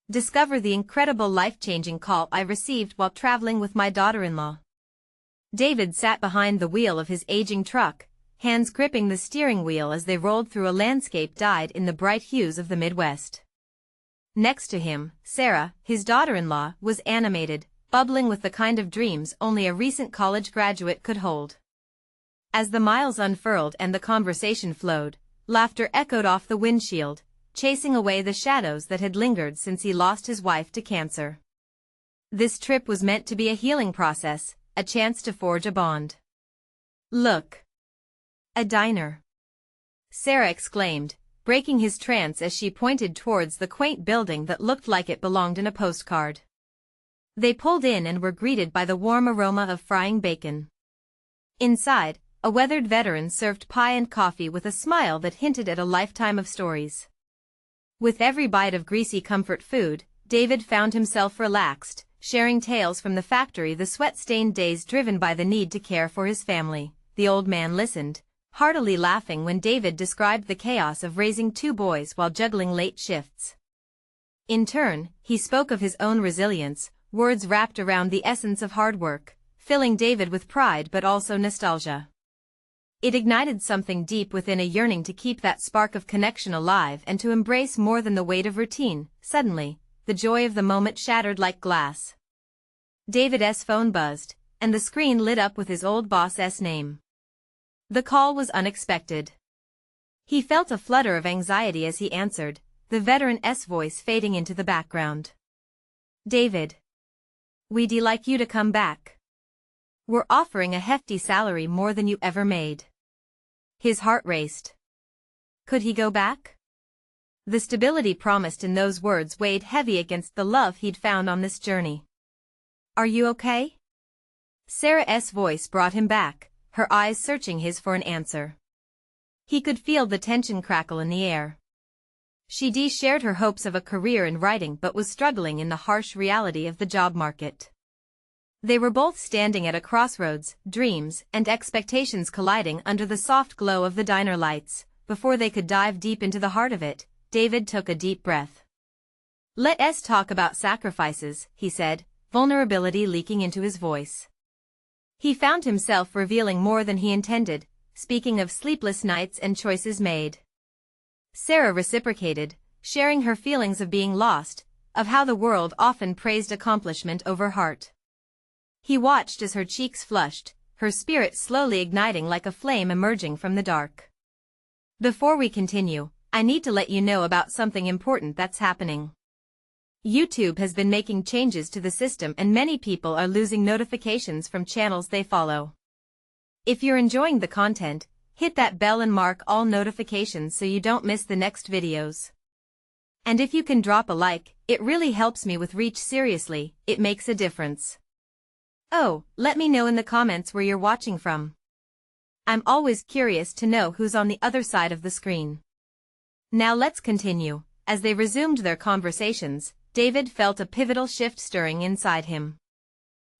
Discover the incredible life-changing call I received while traveling with my daughter-in-law. David sat behind the wheel of his aging truck, hands gripping the steering wheel as they rolled through a landscape dyed in the bright hues of the Midwest. Next to him, Sarah, his daughter-in-law, was animated, bubbling with the kind of dreams only a recent college graduate could hold. As the miles unfurled and the conversation flowed, laughter echoed off the windshield, chasing away the shadows that had lingered since he lost his wife to cancer. This trip was meant to be a healing process, a chance to forge a bond. "Look! A diner!" Sarah exclaimed, breaking his trance as she pointed towards the quaint building that looked like it belonged in a postcard. They pulled in and were greeted by the warm aroma of frying bacon. Inside, a weathered veteran served pie and coffee with a smile that hinted at a lifetime of stories. With every bite of greasy comfort food, David found himself relaxed, sharing tales from the factory, the sweat-stained days driven by the need to care for his family. The old man listened, heartily laughing when David described the chaos of raising two boys while juggling late shifts. In turn, he spoke of his own resilience, words wrapped around the essence of hard work, filling David with pride but also nostalgia. It ignited something deep within, a yearning to keep that spark of connection alive and to embrace more than the weight of routine. Suddenly, the joy of the moment shattered like glass. David's phone buzzed, and the screen lit up with his old boss's name. The call was unexpected. He felt a flutter of anxiety as he answered, the veteran's voice fading into the background. "David. We'd like you to come back. We're offering a hefty salary, more than you ever made." His heart raced. Could he go back? The stability promised in those words weighed heavy against the love he'd found on this journey. "Are you okay?" Sarah's voice brought him back, her eyes searching his for an answer. He could feel the tension crackle in the air. She'd shared her hopes of a career in writing but was struggling in the harsh reality of the job market. They were both standing at a crossroads, dreams and expectations colliding under the soft glow of the diner lights. Before they could dive deep into the heart of it, David took a deep breath. "Let's talk about sacrifices," he said, vulnerability leaking into his voice. He found himself revealing more than he intended, speaking of sleepless nights and choices made. Sarah reciprocated, sharing her feelings of being lost, of how the world often praised accomplishment over heart. He watched as her cheeks flushed, her spirit slowly igniting like a flame emerging from the dark. "Before we continue, I need to let you know about something important that's happening. YouTube has been making changes to the system and many people are losing notifications from channels they follow. If you're enjoying the content, hit that bell and mark all notifications so you don't miss the next videos. And if you can drop a like, it really helps me with reach. Seriously, it makes a difference. Oh, let me know in the comments where you're watching from. I'm always curious to know who's on the other side of the screen." Now let's continue. As they resumed their conversations, David felt a pivotal shift stirring inside him.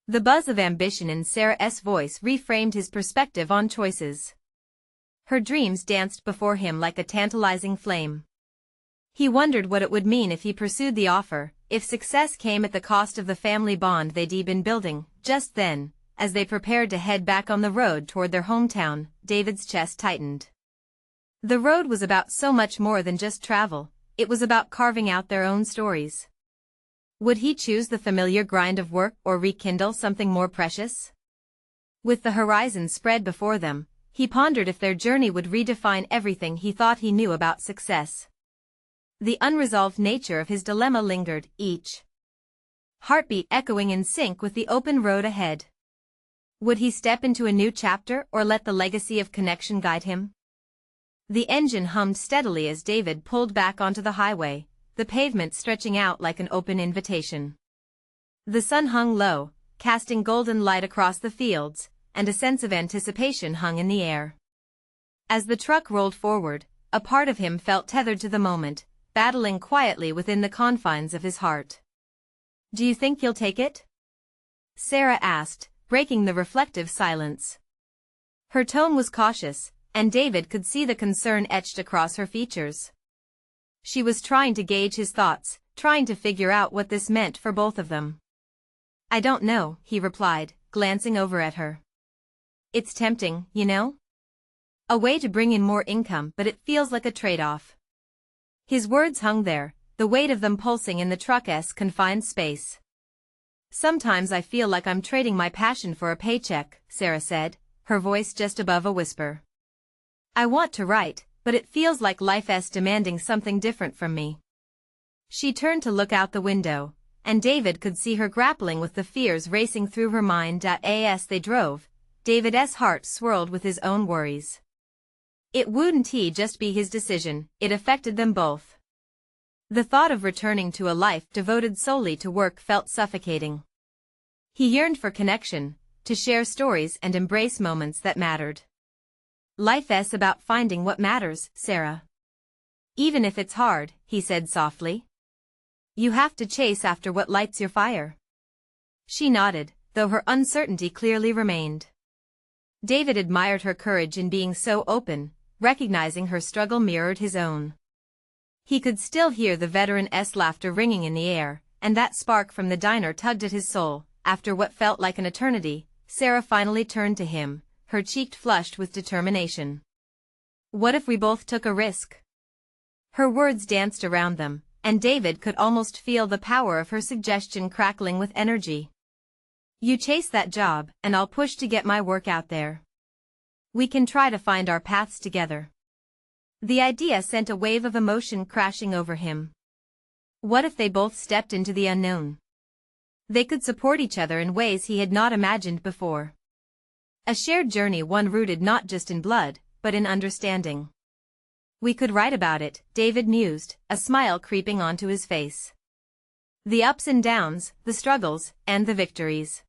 The buzz of ambition in Sarah's voice reframed his perspective on choices. Her dreams danced before him like a tantalizing flame. He wondered what it would mean if he pursued the offer, if success came at the cost of the family bond they'd been building. Just then, as they prepared to head back on the road toward their hometown, David's chest tightened. The road was about so much more than just travel, it was about carving out their own stories. Would he choose the familiar grind of work or rekindle something more precious? With the horizon spread before them, he pondered if their journey would redefine everything he thought he knew about success. The unresolved nature of his dilemma lingered, each heartbeat echoing in sync with the open road ahead. Would he step into a new chapter or let the legacy of connection guide him? The engine hummed steadily as David pulled back onto the highway, the pavement stretching out like an open invitation. The sun hung low, casting golden light across the fields, and a sense of anticipation hung in the air. As the truck rolled forward, a part of him felt tethered to the moment, battling quietly within the confines of his heart. "Do you think you'll take it?" Sarah asked, breaking the reflective silence. Her tone was cautious, and David could see the concern etched across her features. She was trying to gauge his thoughts, trying to figure out what this meant for both of them. I don't know, he replied, glancing over at her. It's tempting, you know? A way to bring in more income, but it feels like a trade-off. His words hung there, the weight of them pulsing in the truck's confined space. Sometimes I feel like I'm trading my passion for a paycheck, Sarah said, her voice just above a whisper. I want to write, but it feels like life's demanding something different from me. She turned to look out the window, and David could see her grappling with the fears racing through her mind. As they drove, David's heart swirled with his own worries. It wouldn't just be his decision, it affected them both. The thought of returning to a life devoted solely to work felt suffocating. He yearned for connection, to share stories and embrace moments that mattered. Life's about finding what matters, Sarah. Even if it's hard, he said softly. You have to chase after what lights your fire. She nodded, though her uncertainty clearly remained. David admired her courage in being so open, recognizing her struggle mirrored his own. He could still hear the veteran's laughter ringing in the air, and that spark from the diner tugged at his soul. After what felt like an eternity, Sarah finally turned to him, her cheek flushed with determination. What if we both took a risk? Her words danced around them, and David could almost feel the power of her suggestion crackling with energy. You chase that job, and I'll push to get my work out there. We can try to find our paths together. The idea sent a wave of emotion crashing over him. What if they both stepped into the unknown? They could support each other in ways he had not imagined before. A shared journey, one rooted not just in blood, but in understanding. We could write about it, David mused, a smile creeping onto his face. The ups and downs, the struggles, and the victories.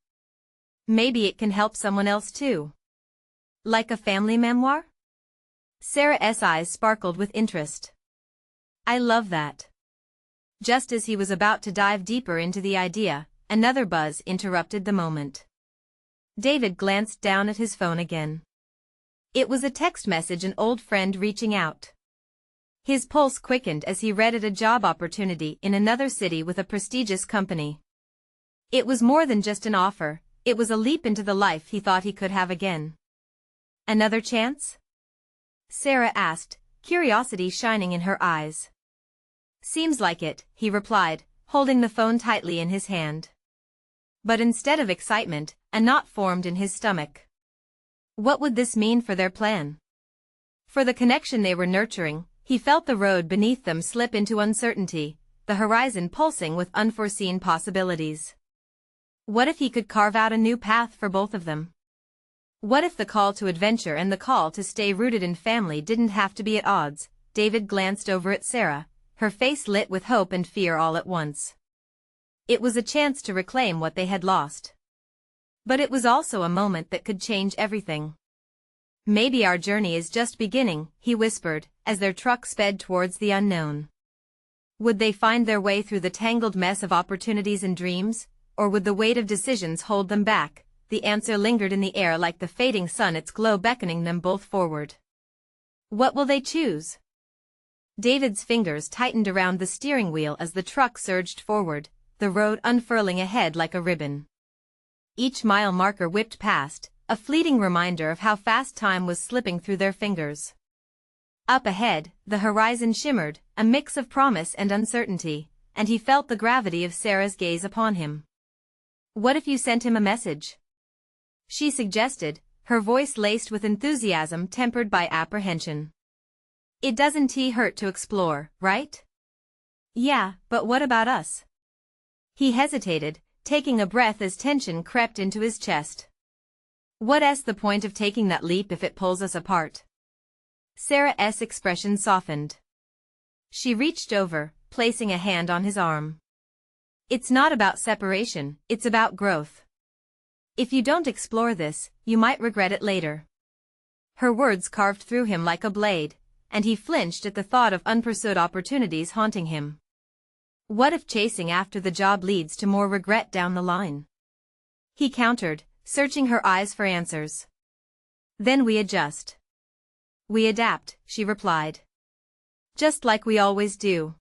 Maybe it can help someone else too. Like a family memoir? Sarah's eyes sparkled with interest. I love that. Just as he was about to dive deeper into the idea, another buzz interrupted the moment. David glanced down at his phone again. It was a text message, an old friend reaching out. His pulse quickened as he read it, a job opportunity in another city with a prestigious company. It was more than just an offer, it was a leap into the life he thought he could have again. Another chance? Sarah asked, curiosity shining in her eyes. Seems like it, he replied, holding the phone tightly in his hand. But instead of excitement, a knot formed in his stomach. What would this mean for their plan? For the connection they were nurturing, he felt the road beneath them slip into uncertainty, the horizon pulsing with unforeseen possibilities. What if he could carve out a new path for both of them? What if the call to adventure and the call to stay rooted in family didn't have to be at odds? David glanced over at Sarah, her face lit with hope and fear all at once. It was a chance to reclaim what they had lost. But it was also a moment that could change everything. Maybe our journey is just beginning, he whispered, as their truck sped towards the unknown. Would they find their way through the tangled mess of opportunities and dreams, or would the weight of decisions hold them back? The answer lingered in the air like the fading sun, its glow beckoning them both forward. What will they choose? David's fingers tightened around the steering wheel as the truck surged forward, the road unfurling ahead like a ribbon. Each mile marker whipped past, a fleeting reminder of how fast time was slipping through their fingers. Up ahead, the horizon shimmered, a mix of promise and uncertainty, and he felt the gravity of Sarah's gaze upon him. What if you sent him a message? She suggested, her voice laced with enthusiasm tempered by apprehension. It doesn't hurt to explore, right? Yeah, but what about us? He hesitated, taking a breath as tension crept into his chest. What's the point of taking that leap if it pulls us apart? Sarah's expression softened. She reached over, placing a hand on his arm. It's not about separation, it's about growth. If you don't explore this, you might regret it later. Her words carved through him like a blade, and he flinched at the thought of unpursued opportunities haunting him. What if chasing after the job leads to more regret down the line? He countered, searching her eyes for answers. Then we adjust. We adapt, she replied. Just like we always do.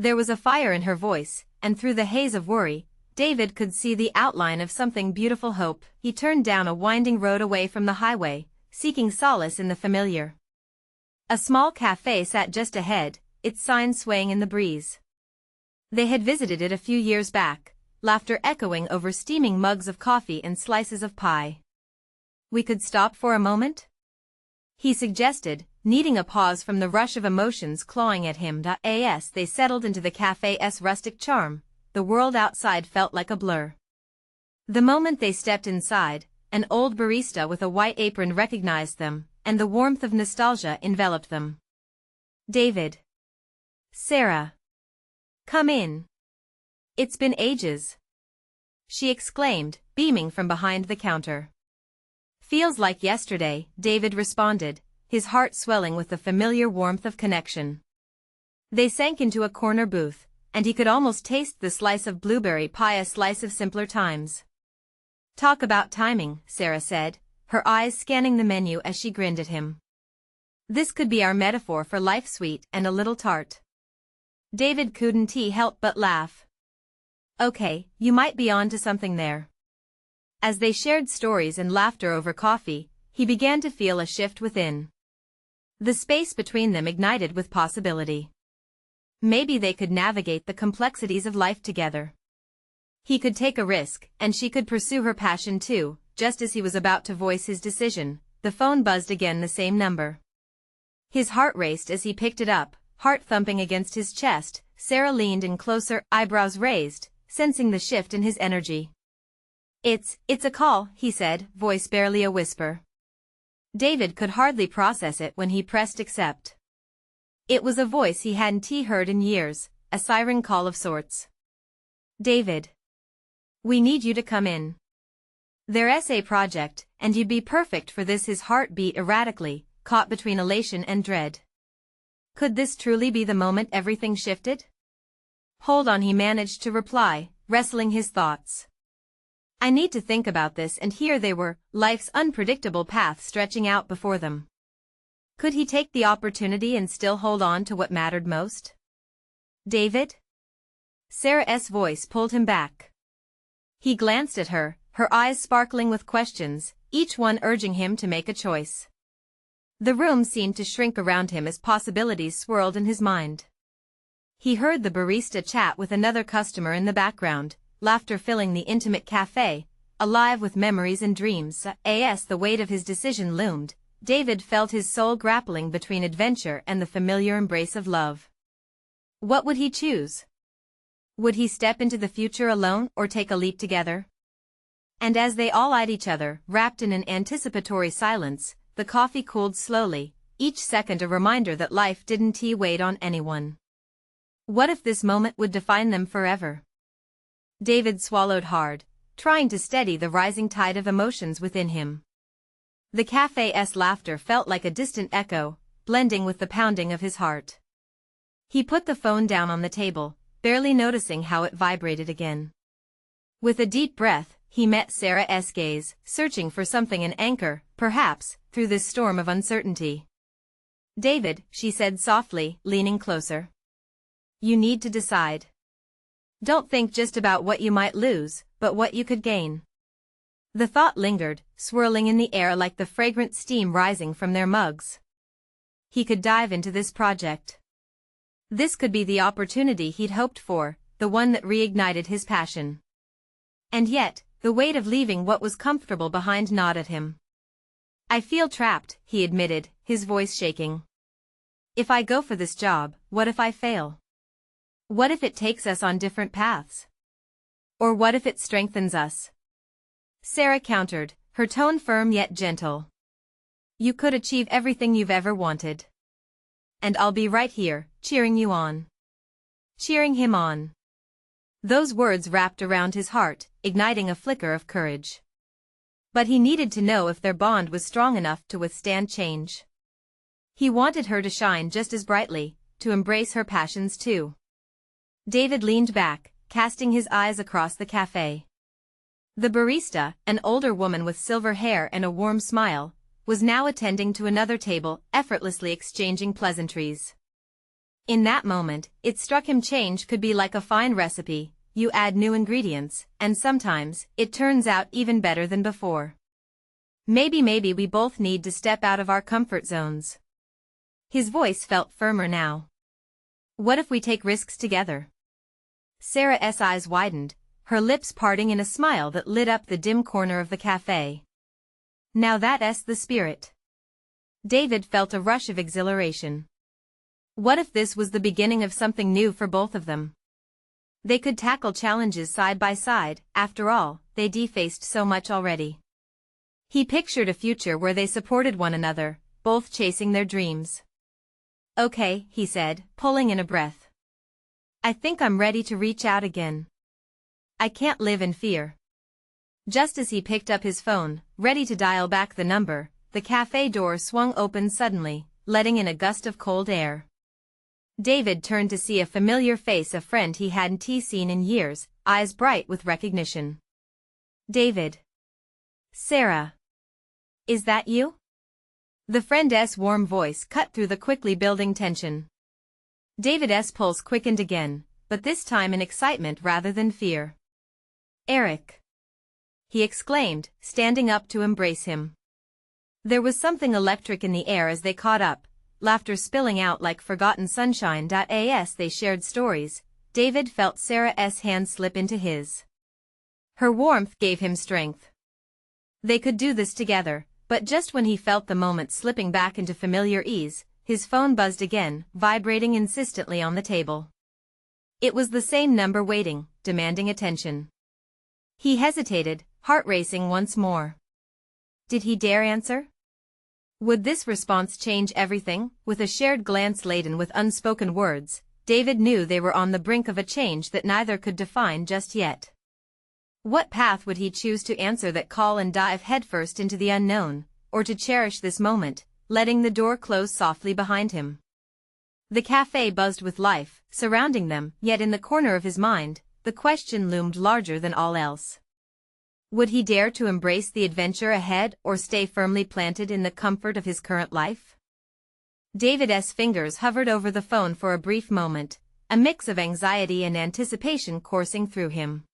There was a fire in her voice, and through the haze of worry, David could see the outline of something beautiful. Hope. He turned down a winding road away from the highway, seeking solace in the familiar. A small cafe sat just ahead, its sign swaying in the breeze. They had visited it a few years back, laughter echoing over steaming mugs of coffee and slices of pie. "We could stop for a moment?" he suggested, needing a pause from the rush of emotions clawing at him. As they settled into the cafe's rustic charm, the world outside felt like a blur. The moment they stepped inside, an old barista with a white apron recognized them, and the warmth of nostalgia enveloped them. "David. Sarah. Come in. It's been ages," she exclaimed, beaming from behind the counter. "Feels like yesterday," David responded, his heart swelling with the familiar warmth of connection. They sank into a corner booth, and he could almost taste the slice of blueberry pie, a slice of simpler times. "Talk about timing," Sarah said, her eyes scanning the menu as she grinned at him. "This could be our metaphor for life, sweet and a little tart." David couldn't help but laugh. "Okay, you might be on to something there." As they shared stories and laughter over coffee, he began to feel a shift within. The space between them ignited with possibility. Maybe they could navigate the complexities of life together. He could take a risk, and she could pursue her passion too. Just as he was about to voice his decision, the phone buzzed again, the same number. His heart raced as he picked it up, heart thumping against his chest. Sarah leaned in closer, eyebrows raised, sensing the shift in his energy. It's a call," he said, voice barely a whisper. David could hardly process it when he pressed accept. It was a voice he hadn't heard in years, a siren call of sorts. "David. We need you to come in. Their essay project, and you'd be perfect for this." His heart beat erratically, caught between elation and dread. Could this truly be the moment everything shifted? "Hold on," he managed to reply, wrestling his thoughts. "I need to think about this." And here they were, life's unpredictable path stretching out before them. Could he take the opportunity and still hold on to what mattered most? "David?" Sarah's voice pulled him back. He glanced at her, her eyes sparkling with questions, each one urging him to make a choice. The room seemed to shrink around him as possibilities swirled in his mind. He heard the barista chat with another customer in the background, laughter filling the intimate cafe, alive with memories and dreams. As the weight of his decision loomed, David felt his soul grappling between adventure and the familiar embrace of love. What would he choose? Would he step into the future alone or take a leap together? And as they all eyed each other, wrapped in an anticipatory silence, the coffee cooled slowly, each second a reminder that life didn't wait on anyone. What if this moment would define them forever? David swallowed hard, trying to steady the rising tide of emotions within him. The cafe's laughter felt like a distant echo, blending with the pounding of his heart. He put the phone down on the table, barely noticing how it vibrated again. With a deep breath, he met Sarah's gaze, searching for something, an anchor, perhaps, through this storm of uncertainty. "David," she said softly, leaning closer. "You need to decide. Don't think just about what you might lose, but what you could gain." The thought lingered, swirling in the air like the fragrant steam rising from their mugs. He could dive into this project. This could be the opportunity he'd hoped for, the one that reignited his passion. And yet, the weight of leaving what was comfortable behind gnawed at him. "I feel trapped," he admitted, his voice shaking. "If I go for this job, what if I fail? What if it takes us on different paths? Or what if it strengthens us?" Sarah countered, her tone firm yet gentle. "You could achieve everything you've ever wanted. And I'll be right here, cheering you on." Cheering him on. Those words wrapped around his heart, igniting a flicker of courage. But he needed to know if their bond was strong enough to withstand change. He wanted her to shine just as brightly, to embrace her passions too. David leaned back, casting his eyes across the cafe. The barista, an older woman with silver hair and a warm smile, was now attending to another table, effortlessly exchanging pleasantries. In that moment, it struck him change could be like a fine recipe. You add new ingredients, and sometimes, it turns out even better than before. Maybe we both need to step out of our comfort zones. His voice felt firmer now. What if we take risks together? Sarah's eyes widened, her lips parting in a smile that lit up the dim corner of the cafe. Now that's the spirit. David felt a rush of exhilaration. What if this was the beginning of something new for both of them? They could tackle challenges side by side. After all, they'd faced so much already. He pictured a future where they supported one another, both chasing their dreams. Okay, he said, pulling in a breath. I think I'm ready to reach out again. I can't live in fear. Just as he picked up his phone, ready to dial back the number, the cafe door swung open suddenly, letting in a gust of cold air. David turned to see a familiar face, a friend he hadn't seen in years, eyes bright with recognition. David. Sarah. Is that you? The friend's warm voice cut through the quickly building tension. David's pulse quickened again, but this time in excitement rather than fear. Eric. He exclaimed, standing up to embrace him. There was something electric in the air as they caught up, laughter spilling out like forgotten sunshine. As they shared stories, David felt Sarah's hand slip into his. Her warmth gave him strength. They could do this together, but just when he felt the moment slipping back into familiar ease, his phone buzzed again, vibrating insistently on the table. It was the same number waiting, demanding attention. He hesitated, heart racing once more. Did he dare answer? Would this response change everything? With a shared glance laden with unspoken words, David knew they were on the brink of a change that neither could define just yet. What path would he choose? To answer that call and dive headfirst into the unknown, or to cherish this moment, letting the door close softly behind him? The cafe buzzed with life, surrounding them, yet in the corner of his mind, the question loomed larger than all else. Would he dare to embrace the adventure ahead or stay firmly planted in the comfort of his current life? David's fingers hovered over the phone for a brief moment, a mix of anxiety and anticipation coursing through him.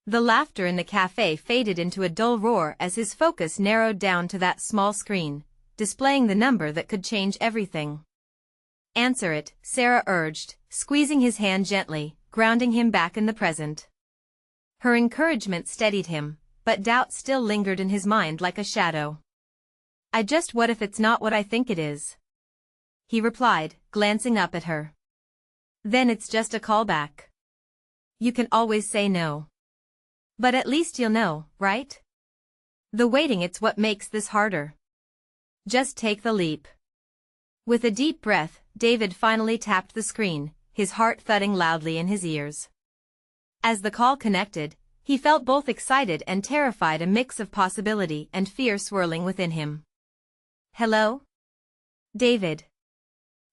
The laughter in the cafe faded into a dull roar as his focus narrowed down to that small screen, displaying the number that could change everything. Answer it, Sarah urged, squeezing his hand gently, grounding him back in the present. Her encouragement steadied him, but doubt still lingered in his mind like a shadow. What if it's not what I think it is? He replied, glancing up at her. Then it's just a callback. You can always say no. But at least you'll know, right? The waiting, it's what makes this harder. Just take the leap. With a deep breath, David finally tapped the screen, his heart thudding loudly in his ears. As the call connected, he felt both excited and terrified, a mix of possibility and fear swirling within him. Hello? David.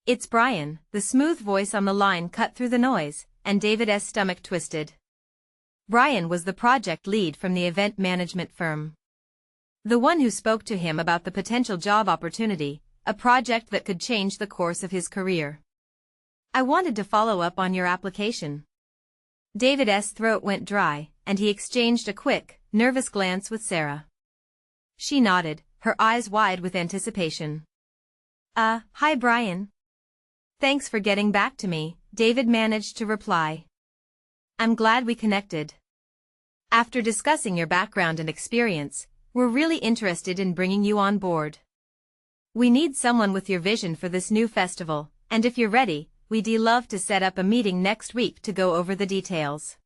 It's Brian. The smooth voice on the line cut through the noise, and David's stomach twisted. Brian was the project lead from the event management firm. The one who spoke to him about the potential job opportunity, a project that could change the course of his career. I wanted to follow up on your application. David's throat went dry, and he exchanged a quick, nervous glance with Sarah. She nodded, her eyes wide with anticipation. Hi Brian. Thanks for getting back to me, David managed to reply. I'm glad we connected. After discussing your background and experience, we're really interested in bringing you on board. We need someone with your vision for this new festival, and if you're ready, we'd love to set up a meeting next week to go over the details.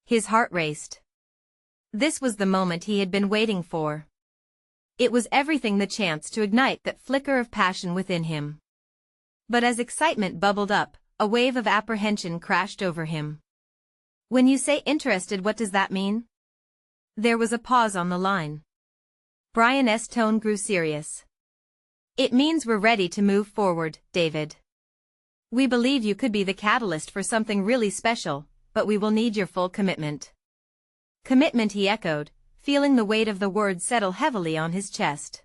His heart raced. This was the moment he had been waiting for. It was everything, the chance to ignite that flicker of passion within him. But as excitement bubbled up, a wave of apprehension crashed over him. When you say interested, what does that mean? There was a pause on the line. Brian's tone grew serious. It means we're ready to move forward, David. We believe you could be the catalyst for something really special, but we will need your full commitment. Commitment, he echoed, feeling the weight of the word settle heavily on his chest.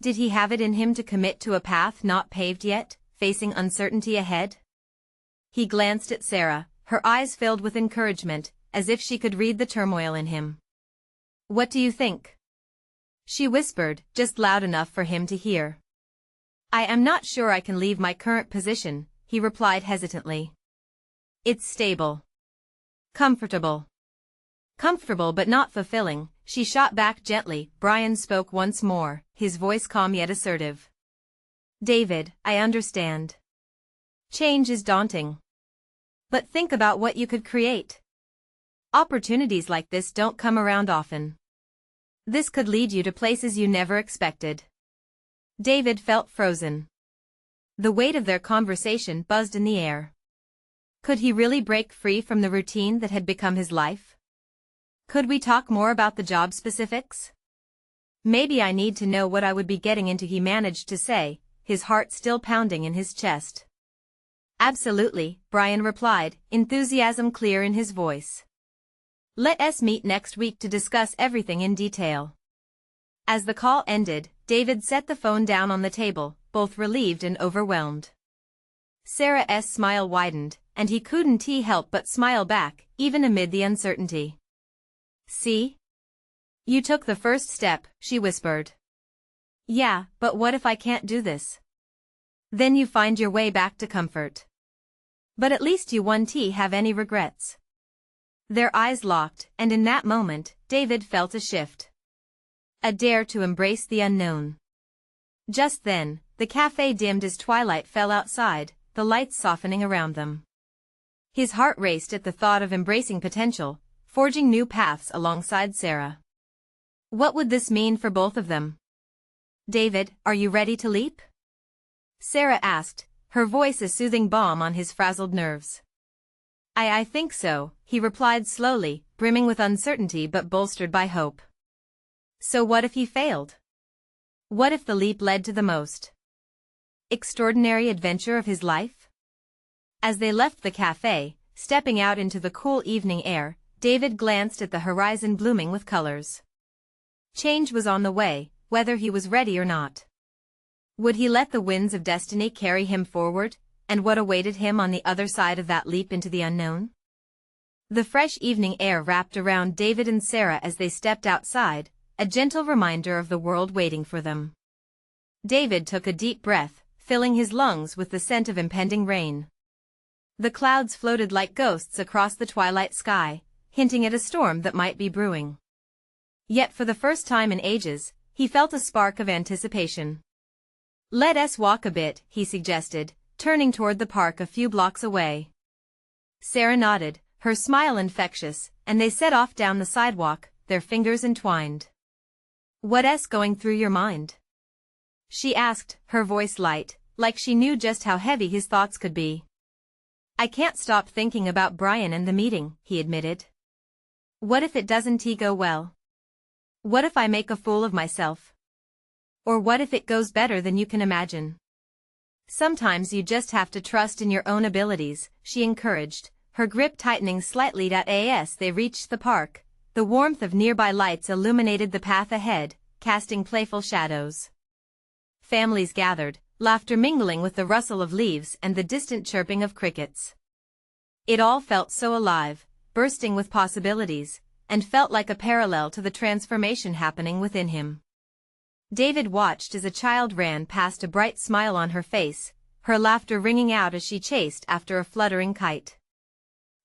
Did he have it in him to commit to a path not paved yet, facing uncertainty ahead? He glanced at Sarah, her eyes filled with encouragement, as if she could read the turmoil in him. "What do you think?" she whispered, just loud enough for him to hear. "I am not sure I can leave my current position," he replied hesitantly. "It's stable. Comfortable. Comfortable but not fulfilling," she shot back gently. Brian spoke once more, his voice calm yet assertive. "David, I understand. Change is daunting. But think about what you could create. Opportunities like this don't come around often. This could lead you to places you never expected." David felt frozen. The weight of their conversation buzzed in the air. Could he really break free from the routine that had become his life? "Could we talk more about the job specifics? Maybe I need to know what I would be getting into," he managed to say, his heart still pounding in his chest. "Absolutely," Brian replied, enthusiasm clear in his voice. "Let us meet next week to discuss everything in detail." As the call ended, David set the phone down on the table, both relieved and overwhelmed. Sarah's smile widened, and he couldn't help but smile back, even amid the uncertainty. "See? You took the first step," she whispered. "Yeah, but what if I can't do this? Then you find your way back to comfort. But at least you won't have any regrets." Their eyes locked, and in that moment, David felt a shift. A dare to embrace the unknown. Just then, the cafe dimmed as twilight fell outside, the lights softening around them. His heart raced at the thought of embracing potential, forging new paths alongside Sarah. What would this mean for both of them? "David, are you ready to leap?" Sarah asked, her voice a soothing balm on his frazzled nerves. I think so," he replied slowly, brimming with uncertainty but bolstered by hope. So what if he failed? What if the leap led to the most extraordinary adventure of his life? As they left the cafe, stepping out into the cool evening air, David glanced at the horizon blooming with colors. Change was on the way, whether he was ready or not. Would he let the winds of destiny carry him forward, and what awaited him on the other side of that leap into the unknown? The fresh evening air wrapped around David and Sarah as they stepped outside, a gentle reminder of the world waiting for them. David took a deep breath, filling his lungs with the scent of impending rain. The clouds floated like ghosts across the twilight sky, hinting at a storm that might be brewing. Yet for the first time in ages, he felt a spark of anticipation. "Let us walk a bit," he suggested, turning toward the park a few blocks away. Sarah nodded, her smile infectious, and they set off down the sidewalk, their fingers entwined. "What's going through your mind?" she asked, her voice light, like she knew just how heavy his thoughts could be. "I can't stop thinking about Brian and the meeting," he admitted. "What if it doesn't go well? What if I make a fool of myself? Or what if it goes better than you can imagine?" "Sometimes you just have to trust in your own abilities," she encouraged, her grip tightening slightly as they reached the park. The warmth of nearby lights illuminated the path ahead, casting playful shadows. Families gathered, laughter mingling with the rustle of leaves and the distant chirping of crickets. It all felt so alive, bursting with possibilities, and felt like a parallel to the transformation happening within him. David watched as a child ran past, a bright smile on her face, her laughter ringing out as she chased after a fluttering kite.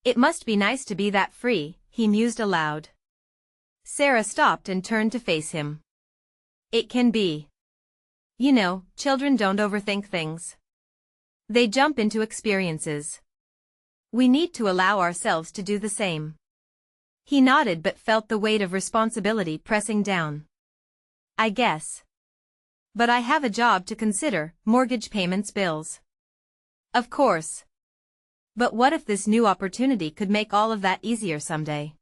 "It must be nice to be that free," he mused aloud. Sarah stopped and turned to face him. "It can be. You know, children don't overthink things. They jump into experiences. We need to allow ourselves to do the same." He nodded but felt the weight of responsibility pressing down. "I guess. But I have a job to consider, mortgage payments, bills." "Of course. But what if this new opportunity could make all of that easier someday?"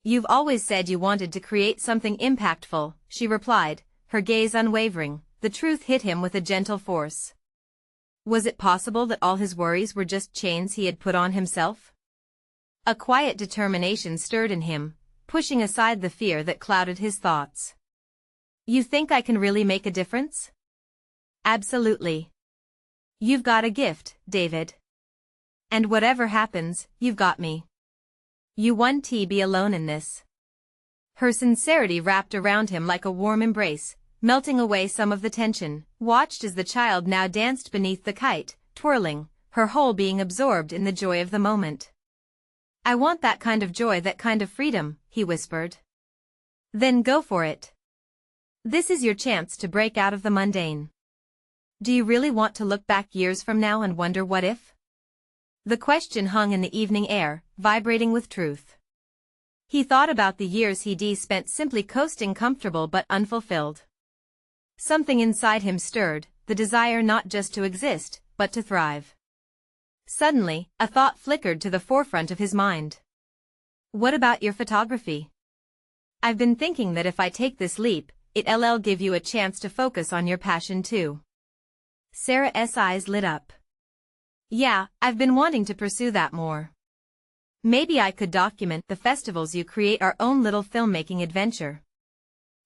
"You've always said you wanted to create something impactful," she replied, her gaze unwavering. The truth hit him with a gentle force. Was it possible that all his worries were just chains he had put on himself? A quiet determination stirred in him, pushing aside the fear that clouded his thoughts. "You think I can really make a difference?" "Absolutely. You've got a gift, David. And whatever happens, you've got me. You won't be alone in this. Her sincerity wrapped around him like a warm embrace, melting away some of the tension, watched as the child now danced beneath the kite, twirling, her whole being absorbed in the joy of the moment. I want that kind of joy, that kind of freedom, he whispered. Then go for it. This is your chance to break out of the mundane. Do you really want to look back years from now and wonder what if? The question hung in the evening air, vibrating with truth. He thought about the years he'd spent simply coasting, comfortable but unfulfilled. Something inside him stirred, the desire not just to exist, but to thrive. Suddenly, a thought flickered to the forefront of his mind. What about your photography? I've been thinking that if I take this leap, it'll give you a chance to focus on your passion too. Sarah's eyes lit up. Yeah, I've been wanting to pursue that more. Maybe I could document the festivals you create, our own little filmmaking adventure.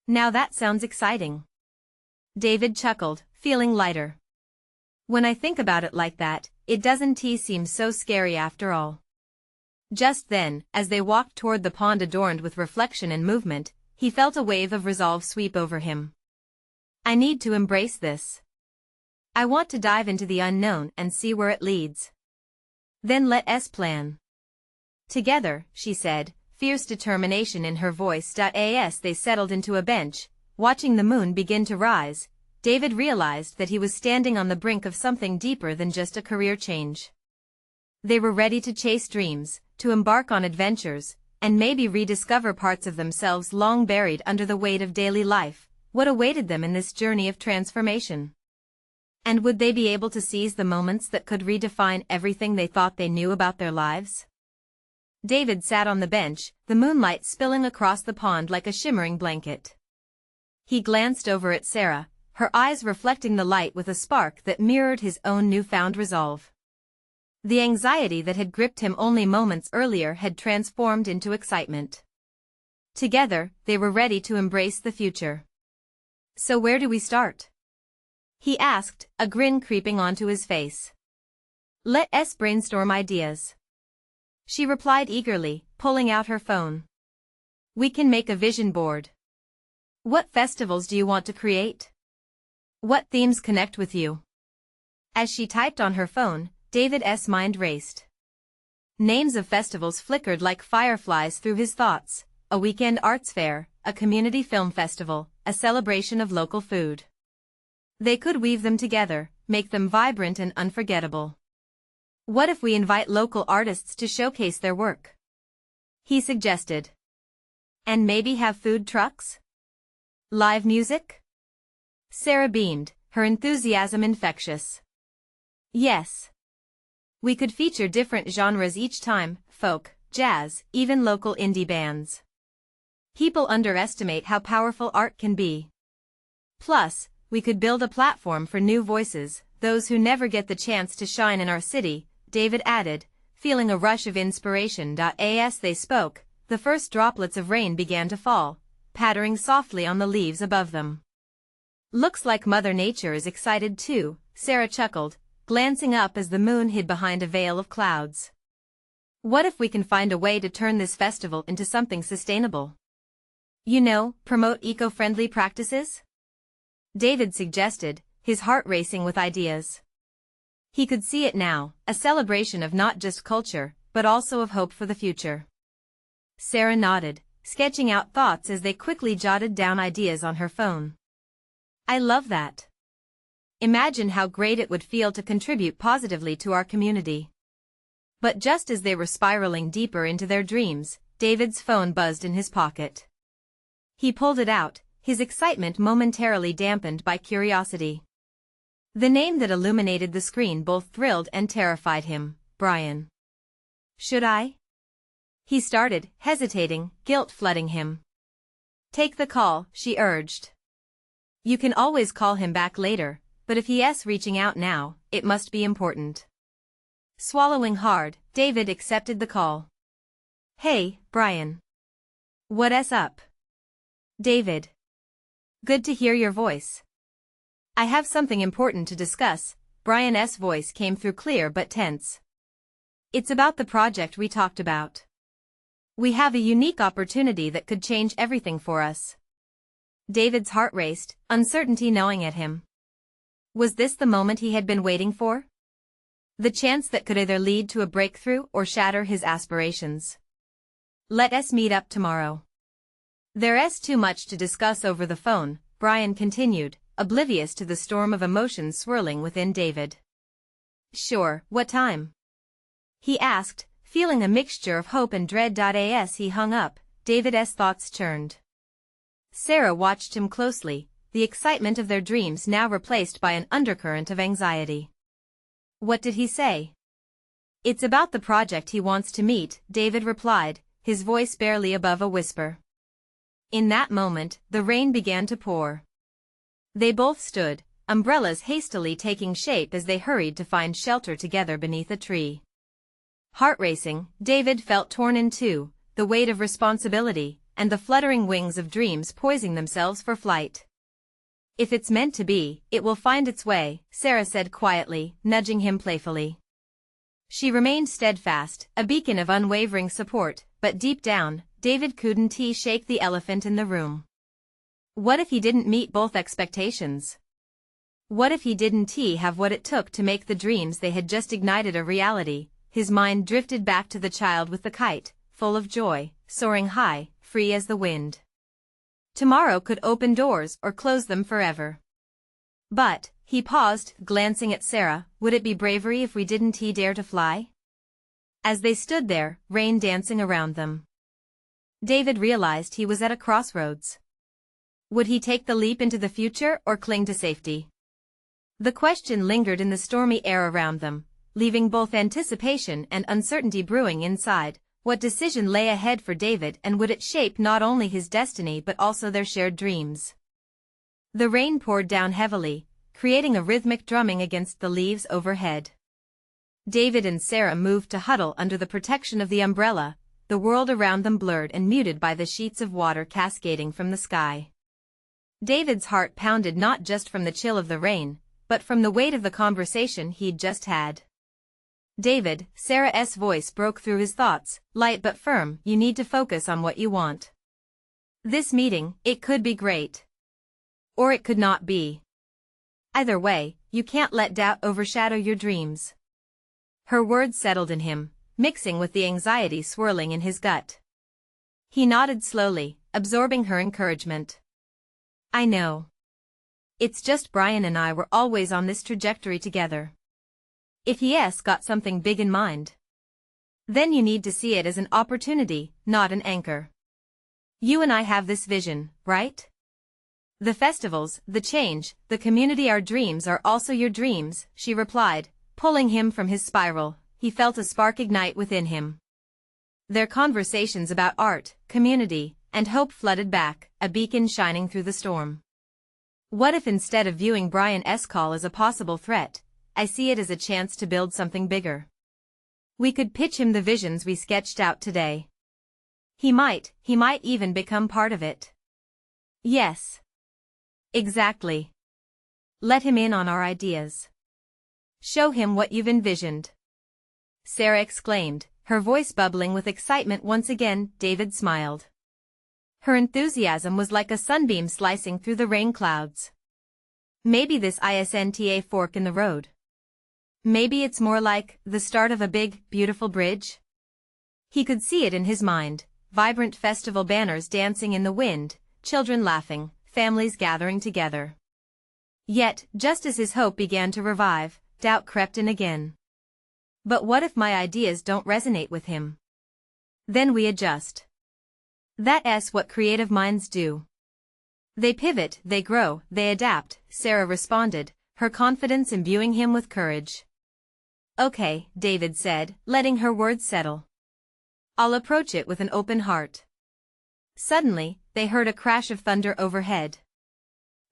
Now that sounds exciting. David chuckled, feeling lighter. When I think about it like that, it doesn't seem so scary after all. Just then, as they walked toward the pond adorned with reflection and movement, he felt a wave of resolve sweep over him. I need to embrace this. I want to dive into the unknown and see where it leads. Then let us plan. Together, she said, fierce determination in her voice. As they settled into a bench, watching the moon begin to rise, David realized that he was standing on the brink of something deeper than just a career change. They were ready to chase dreams, to embark on adventures, and maybe rediscover parts of themselves long buried under the weight of daily life. What awaited them in this journey of transformation? And would they be able to seize the moments that could redefine everything they thought they knew about their lives? David sat on the bench, the moonlight spilling across the pond like a shimmering blanket. He glanced over at Sarah, her eyes reflecting the light with a spark that mirrored his own newfound resolve. The anxiety that had gripped him only moments earlier had transformed into excitement. Together, they were ready to embrace the future. So where do we start? He asked, a grin creeping onto his face. Let us brainstorm ideas. She replied eagerly, pulling out her phone. We can make a vision board. What festivals do you want to create? What themes connect with you? As she typed on her phone, David's mind raced. Names of festivals flickered like fireflies through his thoughts: a weekend arts fair, a community film festival, a celebration of local food. They could weave them together, make them vibrant and unforgettable. What if we invite local artists to showcase their work? He suggested. And maybe have food trucks? Live music? Sarah beamed, her enthusiasm infectious. Yes. We could feature different genres each time: folk, jazz, even local indie bands. People underestimate how powerful art can be. Plus, we could build a platform for new voices, those who never get the chance to shine in our city, David added, feeling a rush of inspiration. As they spoke, the first droplets of rain began to fall, pattering softly on the leaves above them. Looks like Mother Nature is excited too, Sarah chuckled, glancing up as the moon hid behind a veil of clouds. What if we can find a way to turn this festival into something sustainable? You know, promote eco-friendly practices? David suggested, his heart racing with ideas. He could see it now, a celebration of not just culture, but also of hope for the future. Sarah nodded, sketching out thoughts as they quickly jotted down ideas on her phone. I love that. Imagine how great it would feel to contribute positively to our community. But just as they were spiraling deeper into their dreams, David's phone buzzed in his pocket. He pulled it out, his excitement momentarily dampened by curiosity. The name that illuminated the screen both thrilled and terrified him: Brian. Should I? He started, hesitating, guilt flooding him. Take the call, she urged. You can always call him back later, but if he's reaching out now, it must be important. Swallowing hard, David accepted the call. Hey, Brian. What's up? David. Good to hear your voice. I have something important to discuss. Brian's voice came through clear but tense. It's about the project we talked about. We have a unique opportunity that could change everything for us. David's heart raced, uncertainty gnawing at him. Was this the moment he had been waiting for? The chance that could either lead to a breakthrough or shatter his aspirations. Let us meet up tomorrow. There's too much to discuss over the phone, Brian continued, oblivious to the storm of emotions swirling within David. Sure, what time? He asked, feeling a mixture of hope and dread. As he hung up, David's thoughts churned. Sarah watched him closely, the excitement of their dreams now replaced by an undercurrent of anxiety. What did he say? It's about the project he wants to meet, David replied, his voice barely above a whisper. In that moment, the rain began to pour. They both stood, umbrellas hastily taking shape as they hurried to find shelter together beneath a tree. Heart racing, David felt torn in two, the weight of responsibility, and the fluttering wings of dreams poising themselves for flight. If it's meant to be, it will find its way, Sarah said quietly, nudging him playfully. She remained steadfast, a beacon of unwavering support, but deep down, David couldn't shake the elephant in the room. What if he didn't meet both expectations? What if he didn't have what it took to make the dreams they had just ignited a reality? His mind drifted back to the child with the kite, full of joy, soaring high, free as the wind. Tomorrow could open doors or close them forever. But, he paused, glancing at Sarah, would it be bravery if we didn't dare to fly? As they stood there, rain dancing around them, David realized he was at a crossroads. Would he take the leap into the future or cling to safety? The question lingered in the stormy air around them, leaving both anticipation and uncertainty brewing inside. What decision lay ahead for David, and would it shape not only his destiny but also their shared dreams? The rain poured down heavily, creating a rhythmic drumming against the leaves overhead. David and Sarah moved to huddle under the protection of the umbrella, the world around them blurred and muted by the sheets of water cascading from the sky. David's heart pounded not just from the chill of the rain, but from the weight of the conversation he'd just had. David, Sarah's voice broke through his thoughts, light but firm, you need to focus on what you want. This meeting, it could be great. Or it could not be. Either way, you can't let doubt overshadow your dreams. Her words settled in him, mixing with the anxiety swirling in his gut. He nodded slowly, absorbing her encouragement. I know. It's just Brian and I were always on this trajectory together. If he's got something big in mind, then you need to see it as an opportunity, not an anchor. You and I have this vision, right? The festivals, the change, the community, our dreams are also your dreams, she replied, pulling him from his spiral. He felt a spark ignite within him. Their conversations about art, community, and hope flooded back, a beacon shining through the storm. What if instead of viewing Brian's call as a possible threat, I see it as a chance to build something bigger? We could pitch him the visions we sketched out today. He might even become part of it. Yes. Exactly. Let him in on our ideas. Show him what you've envisioned. Sarah exclaimed, her voice bubbling with excitement once again. David smiled. Her enthusiasm was like a sunbeam slicing through the rain clouds. Maybe this isn't a fork in the road. Maybe it's more like the start of a big, beautiful bridge. He could see it in his mind, vibrant festival banners dancing in the wind, children laughing, families gathering together. Yet, just as his hope began to revive, doubt crept in again. But what if my ideas don't resonate with him? Then we adjust. That's what creative minds do. They pivot, they grow, they adapt, Sarah responded, her confidence imbuing him with courage. Okay, David said, letting her words settle. I'll approach it with an open heart. Suddenly, they heard a crash of thunder overhead.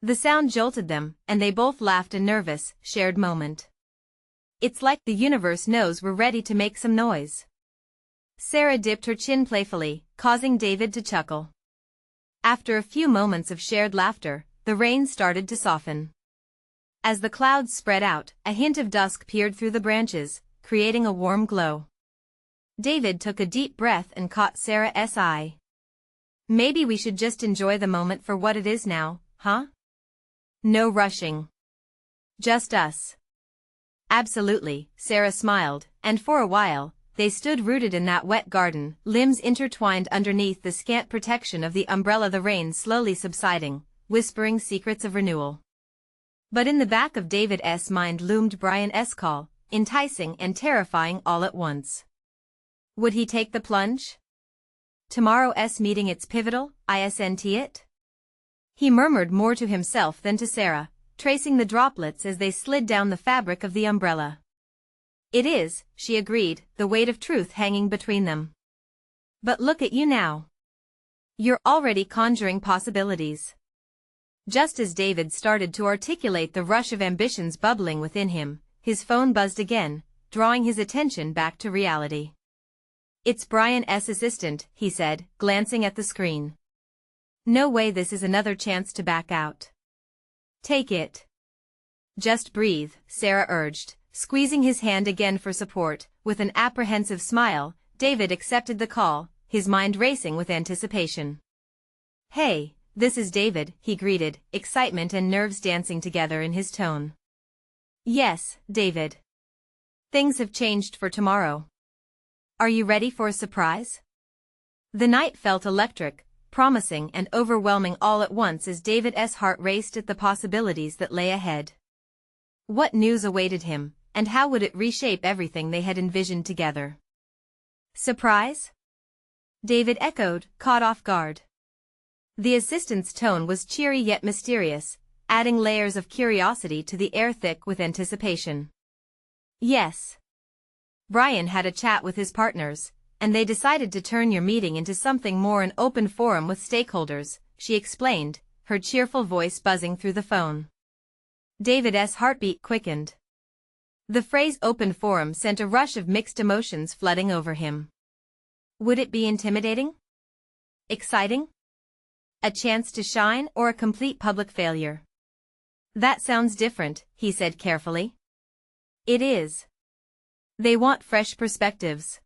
The sound jolted them, and they both laughed, a nervous, shared moment. It's like the universe knows we're ready to make some noise. Sarah dipped her chin playfully, causing David to chuckle. After a few moments of shared laughter, the rain started to soften. As the clouds spread out, a hint of dusk peered through the branches, creating a warm glow. David took a deep breath and caught Sarah's eye. Maybe we should just enjoy the moment for what it is now, huh? No rushing. Just us. Absolutely, Sarah smiled, and for a while, they stood rooted in that wet garden, limbs intertwined underneath the scant protection of the umbrella, the rain slowly subsiding, whispering secrets of renewal. But in the back of David's mind loomed Brian's call, enticing and terrifying all at once. Would he take the plunge? Tomorrow's meeting, it's pivotal, isn't it? He murmured more to himself than to Sarah, tracing the droplets as they slid down the fabric of the umbrella. It is, she agreed, the weight of truth hanging between them. But look at you now. You're already conjuring possibilities. Just as David started to articulate the rush of ambitions bubbling within him, his phone buzzed again, drawing his attention back to reality. It's Brian's assistant, he said, glancing at the screen. No way, this is another chance to back out. Take it. Just breathe, Sarah urged, squeezing his hand again for support. With an apprehensive smile, David accepted the call, his mind racing with anticipation. Hey, this is David, he greeted, excitement and nerves dancing together in his tone. Yes, David. Things have changed for tomorrow. Are you ready for a surprise? The night felt electric, promising and overwhelming all at once as David's heart raced at the possibilities that lay ahead. What news awaited him, and how would it reshape everything they had envisioned together? Surprise? David echoed, caught off guard. The assistant's tone was cheery yet mysterious, adding layers of curiosity to the air thick with anticipation. Yes. Brian had a chat with his partners, and they decided to turn your meeting into something more, an open forum with stakeholders, she explained, her cheerful voice buzzing through the phone. David's heartbeat quickened. The phrase open forum sent a rush of mixed emotions flooding over him. Would it be intimidating? Exciting? A chance to shine, or a complete public failure? That sounds different, he said carefully. It is. They want fresh perspectives.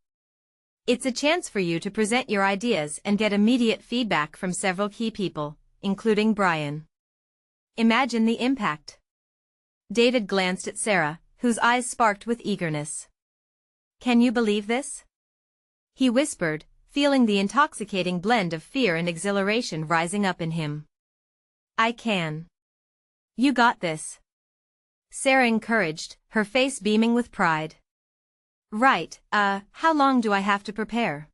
It's a chance for you to present your ideas and get immediate feedback from several key people, including Brian. Imagine the impact. David glanced at Sarah, whose eyes sparked with eagerness. Can you believe this? He whispered, feeling the intoxicating blend of fear and exhilaration rising up in him. I can. You got this. Sarah encouraged, her face beaming with pride. Right, how long do I have to prepare?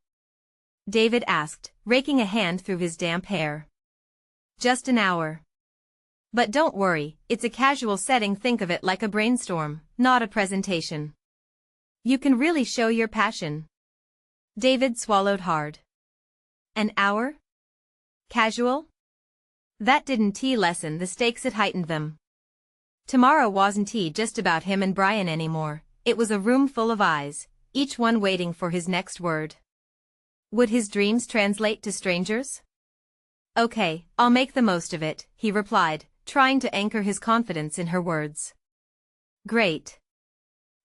David asked, raking a hand through his damp hair. Just an hour. But don't worry, it's a casual setting, think of it like a brainstorm, not a presentation. You can really show your passion. David swallowed hard. An hour? Casual? That didn't lessen the stakes, it heightened them. Tomorrow wasn't just about him and Brian anymore. It was a room full of eyes, each one waiting for his next word. Would his dreams translate to strangers? Okay, I'll make the most of it, he replied, trying to anchor his confidence in her words. Great.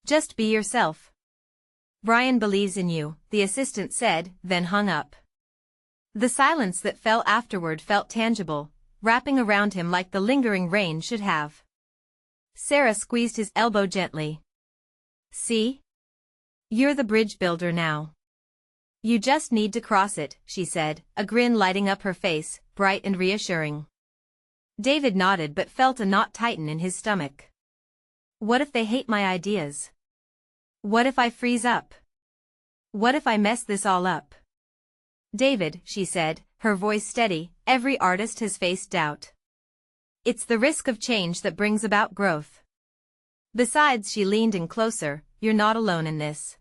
Just be yourself. Brian believes in you, the assistant said, then hung up. The silence that fell afterward felt tangible, wrapping around him like the lingering rain should have. Sarah squeezed his elbow gently. See? You're the bridge builder now. You just need to cross it, she said, a grin lighting up her face, bright and reassuring. David nodded but felt a knot tighten in his stomach. What if they hate my ideas? What if I freeze up? What if I mess this all up? David, she said, her voice steady, every artist has faced doubt. It's the risk of change that brings about growth. Besides, she leaned in closer, you're not alone in this.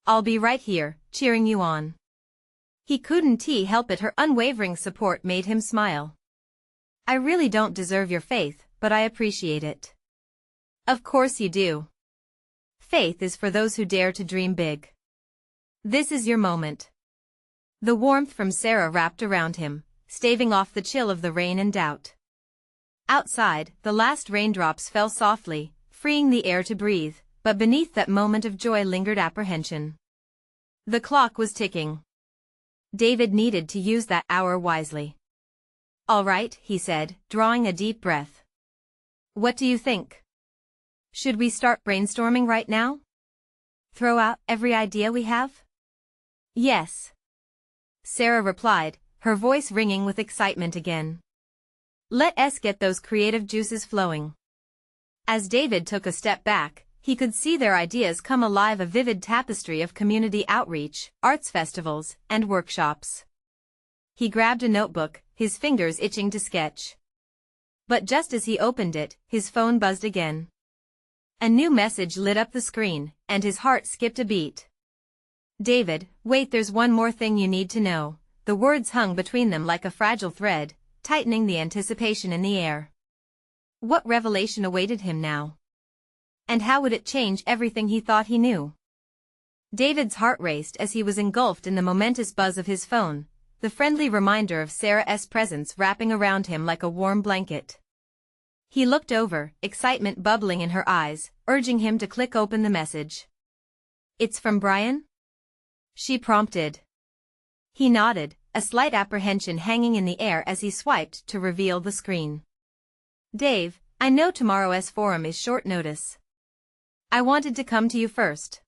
I'll be right here, cheering you on. He couldn't help it, her unwavering support made him smile. I really don't deserve your faith, but I appreciate it. Of course you do. Faith is for those who dare to dream big. This is your moment. The warmth from Sarah wrapped around him, staving off the chill of the rain and doubt. Outside, the last raindrops fell softly, freeing the air to breathe, but beneath that moment of joy lingered apprehension. The clock was ticking. David needed to use that hour wisely. "All right," he said, drawing a deep breath. "What do you think? Should we start brainstorming right now? Throw out every idea we have?" "Yes," Sarah replied, her voice ringing with excitement again. "Let us get those creative juices flowing." As David took a step back, he could see their ideas come alive, a vivid tapestry of community outreach, arts festivals, and workshops. He grabbed a notebook, his fingers itching to sketch. But just as he opened it, his phone buzzed again. A new message lit up the screen, and his heart skipped a beat. "David, wait, there's one more thing you need to know." The words hung between them like a fragile thread, tightening the anticipation in the air. What revelation awaited him now? And how would it change everything he thought he knew? David's heart raced as he was engulfed in the momentous buzz of his phone, the friendly reminder of Sarah's presence wrapping around him like a warm blanket. He looked over, excitement bubbling in her eyes, urging him to click open the message. "It's from Brian?" she prompted. He nodded, a slight apprehension hanging in the air as he swiped to reveal the screen. "Dave, I know tomorrow's forum is short notice. I wanted to come to you first.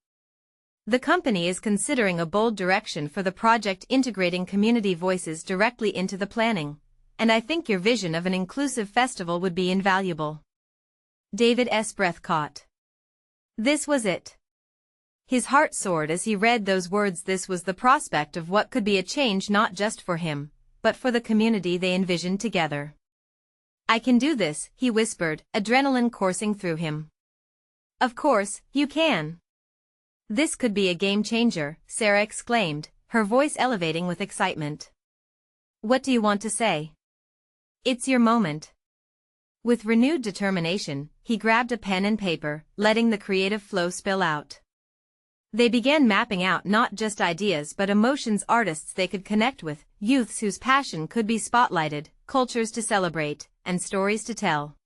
The company is considering a bold direction for the project, integrating community voices directly into the planning, and I think your vision of an inclusive festival would be invaluable." David's breath caught. This was it. His heart soared as he read those words. This was the prospect of what could be a change not just for him, but for the community they envisioned together. "I can do this," he whispered, adrenaline coursing through him. "Of course, you can. This could be a game changer," Sarah exclaimed, her voice elevating with excitement. "What do you want to say? It's your moment." With renewed determination, he grabbed a pen and paper, letting the creative flow spill out. They began mapping out not just ideas but emotions, artists they could connect with, youths whose passion could be spotlighted, cultures to celebrate, and stories to tell.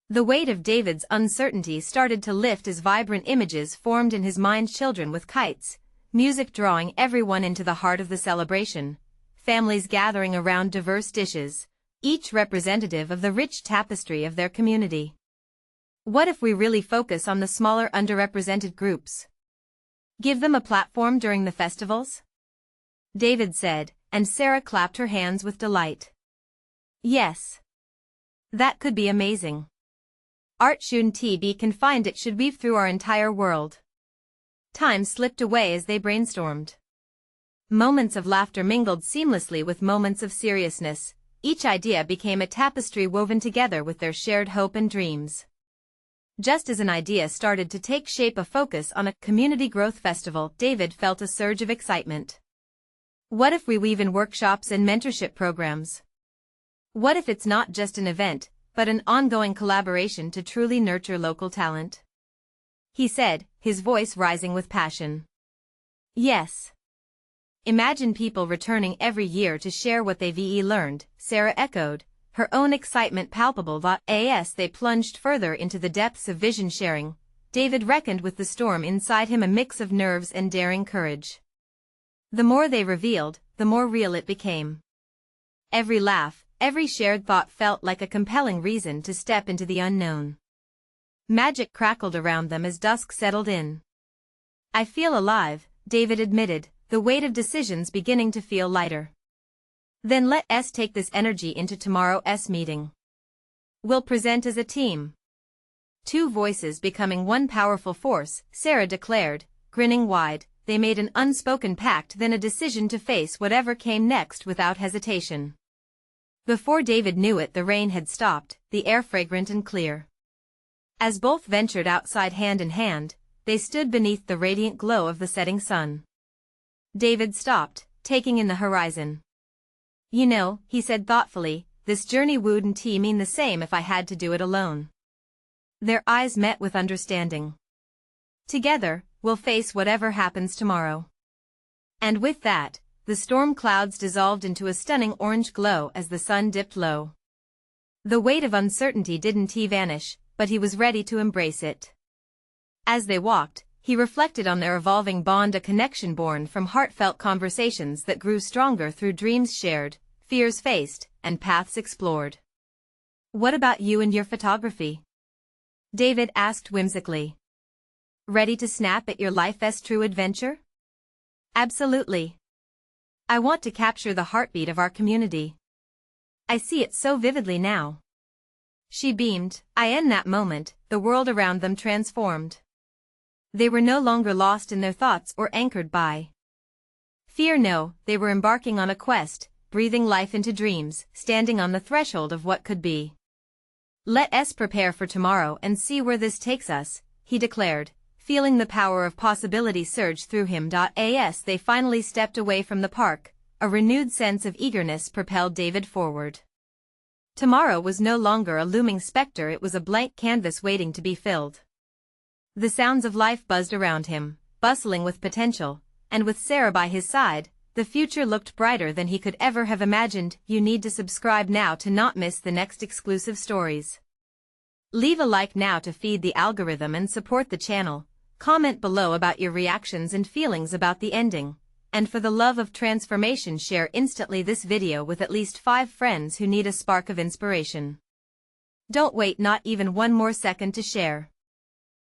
The weight of David's uncertainty started to lift as vibrant images formed in his mind, children with kites, music drawing everyone into the heart of the celebration, families gathering around diverse dishes, each representative of the rich tapestry of their community. What if we really focus on the smaller, underrepresented groups? Give them a platform during the festivals? David said, and Sarah clapped her hands with delight. Yes. That could be amazing. Art shouldn't be confined, it should weave through our entire world. Time slipped away as they brainstormed. Moments of laughter mingled seamlessly with moments of seriousness. Each idea became a tapestry woven together with their shared hope and dreams. Just as an idea started to take shape, a focus on a community growth festival, David felt a surge of excitement. What if we weave in workshops and mentorship programs? What if it's not just an event, but an ongoing collaboration to truly nurture local talent? He said, his voice rising with passion. Yes. Imagine people returning every year to share what they've learned, Sarah echoed, her own excitement palpable. As they plunged further into the depths of vision sharing, David reckoned with the storm inside him, a mix of nerves and daring courage. The more they revealed, the more real it became. Every laugh, every shared thought felt like a compelling reason to step into the unknown. Magic crackled around them as dusk settled in. "I feel alive," David admitted, the weight of decisions beginning to feel lighter. "Then let us take this energy into tomorrow's meeting. We'll present as a team." Two voices becoming one powerful force, Sarah declared, grinning wide. They made an unspoken pact, then a decision to face whatever came next without hesitation. Before David knew it, the rain had stopped, the air fragrant and clear. As both ventured outside hand in hand, they stood beneath the radiant glow of the setting sun. David stopped, taking in the horizon. "You know," he said thoughtfully, "this journey wouldn't mean the same if I had to do it alone." Their eyes met with understanding. "Together, we'll face whatever happens tomorrow." And with that, the storm clouds dissolved into a stunning orange glow as the sun dipped low. The weight of uncertainty didn't vanish, but he was ready to embrace it. As they walked, he reflected on their evolving bond, a connection born from heartfelt conversations that grew stronger through dreams shared, fears faced, and paths explored. "What about you and your photography?" David asked whimsically. "Ready to snap at your life's true adventure?" "Absolutely. I want to capture the heartbeat of our community. I see it so vividly now." She beamed. In that moment, the world around them transformed. They were no longer lost in their thoughts or anchored by fear. No, they were embarking on a quest, breathing life into dreams, standing on the threshold of what could be. "Let us prepare for tomorrow and see where this takes us," he declared, feeling the power of possibility surge through him. As they finally stepped away from the park, a renewed sense of eagerness propelled David forward. Tomorrow was no longer a looming specter, it was a blank canvas waiting to be filled. The sounds of life buzzed around him, bustling with potential, and with Sarah by his side, the future looked brighter than he could ever have imagined. You need to subscribe now to not miss the next exclusive stories. Leave a like now to feed the algorithm and support the channel. Comment below about your reactions and feelings about the ending. And for the love of transformation, share instantly this video with at least 5 friends who need a spark of inspiration. Don't wait not even one more second to share.